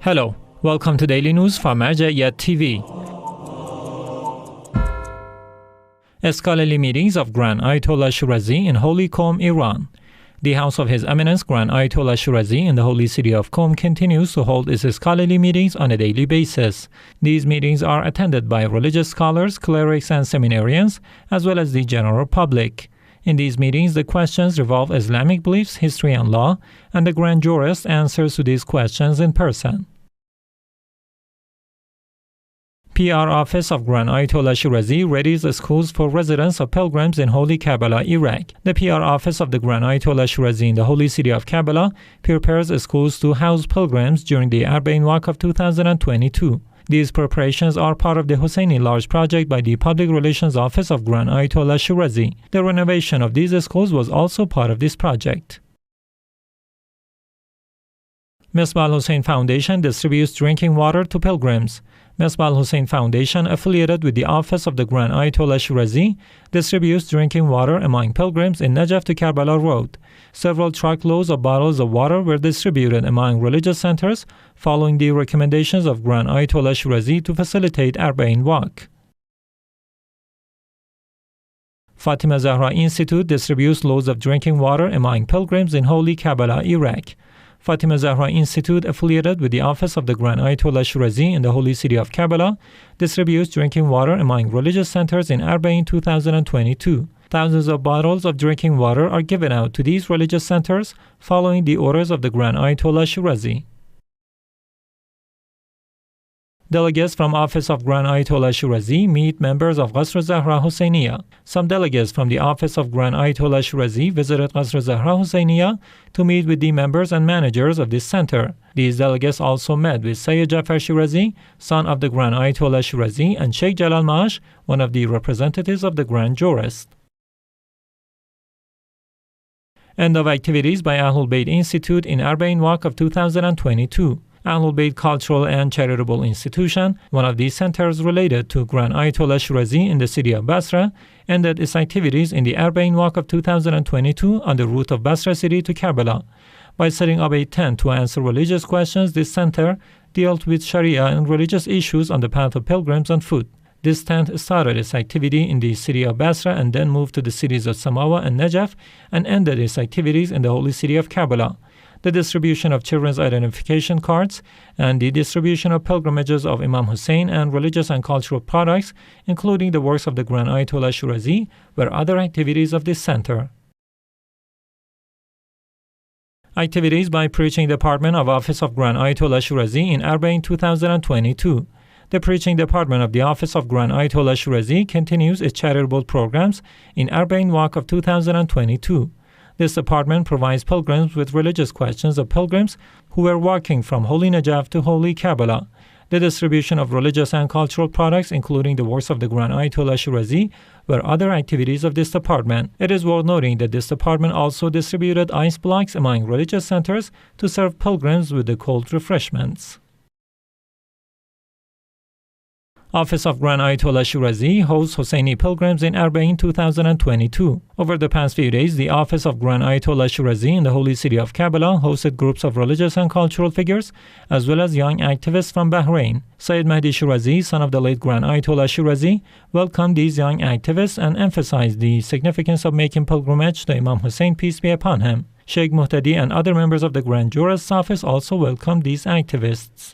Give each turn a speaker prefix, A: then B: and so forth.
A: Hello, welcome to Daily News from Arbaeen TV. Scholarly meetings of Grand Ayatollah Shirazi in Holy Qom, Iran. The House of His Eminence Grand Ayatollah Shirazi in the holy city of Qom continues to hold its scholarly meetings on a daily basis. These meetings are attended by religious scholars, clerics, and seminarians, as well as the general public. In these meetings, the questions revolve Islamic beliefs, history, and law, and the Grand Jurist answers to these questions in person. PR Office of Grand Ayatollah Shirazi Readies schools for residents of pilgrims in Holy Karbala, Iraq. The PR Office of the Grand Ayatollah Shirazi in the holy city of Karbala prepares schools to house pilgrims during the Arbaeen Walk of 2022. These preparations are part of the Husseini large project by the Public Relations Office of Grand Ayatollah Shirazi. The renovation of these schools was also part of this project. Misbah al-Hussein Foundation distributes drinking water to pilgrims. Misbah al-Hussein Foundation, affiliated with the Office of the Grand Ayatollah Shirazi, distributes drinking water among pilgrims in Najaf to Karbala Road. Several truckloads of bottles of water were distributed among religious centers following the recommendations of Grand Ayatollah Shirazi to facilitate Arbaeen Walk. Fatima Zahra Institute distributes loads of drinking water among pilgrims in Holy Karbala, Iraq. Fatima Zahra Institute, affiliated with the Office of the Grand Ayatollah Shirazi in the holy city of Karbala, distributes drinking water among religious centers in Arbaeen 2022. Thousands of bottles of drinking water are given out to these religious centers following the orders of the Grand Ayatollah Shirazi. Delegates from Office of Grand Ayatollah Shirazi meet members of Qasrul-Zahra Husayniya. Some delegates from the Office of Grand Ayatollah Shirazi visited Qasrul-Zahra Husayniya to meet with the members and managers of this center. These delegates also met with Sayyid Jafar Shirazi, son of the Grand Ayatollah Shirazi, and Sheikh Jalal Mash, one of the representatives of the Grand Jurist. End of activities by AhlulBayt Institute in Arbaeen Walk of 2022. AhlulBayt Cultural and Charitable Institution, one of these centers related to Grand Ayatollah Shirazi in the city of Basra, ended its activities in the Arbaeen Walk of 2022 on the route of Basra city to Karbala. By setting up a tent to answer religious questions, this center dealt with Sharia and religious issues on the path of pilgrims on foot. This tent started its activity in the city of Basra and then moved to the cities of Samawa and Najaf and ended its activities in the holy city of Karbala. The distribution of children's identification cards and the distribution of pilgrimages of Imam Hussein and religious and cultural products, including the works of the Grand Ayatollah Shirazi, were other activities of this center. Activities by Preaching Department of Office of Grand Ayatollah Shirazi in Arbaeen 2022. The Preaching Department of the Office of Grand Ayatollah Shirazi continues its charitable programs in Arbaeen Walk of 2022. This department provides pilgrims with religious questions of pilgrims who were walking from Holy Najaf to Holy Karbala. The distribution of religious and cultural products, including the works of the Grand Ayatollah Shirazi, were other activities of this department. It is worth noting that this department also distributed ice blocks among religious centers to serve pilgrims with the cold refreshments. Office of Grand Ayatollah Shirazi hosts Husseini pilgrims in Arbaeen 2022. Over the past few days, the Office of Grand Ayatollah Shirazi in the holy city of Karbala hosted groups of religious and cultural figures, as well as young activists from Bahrain. Sayyid Mahdi Shirazi, son of the late Grand Ayatollah Shirazi, welcomed these young activists and emphasized the significance of making pilgrimage to Imam Hussein, peace be upon him. Sheikh Muhtadi and other members of the Grand Jurist's office also welcomed these activists.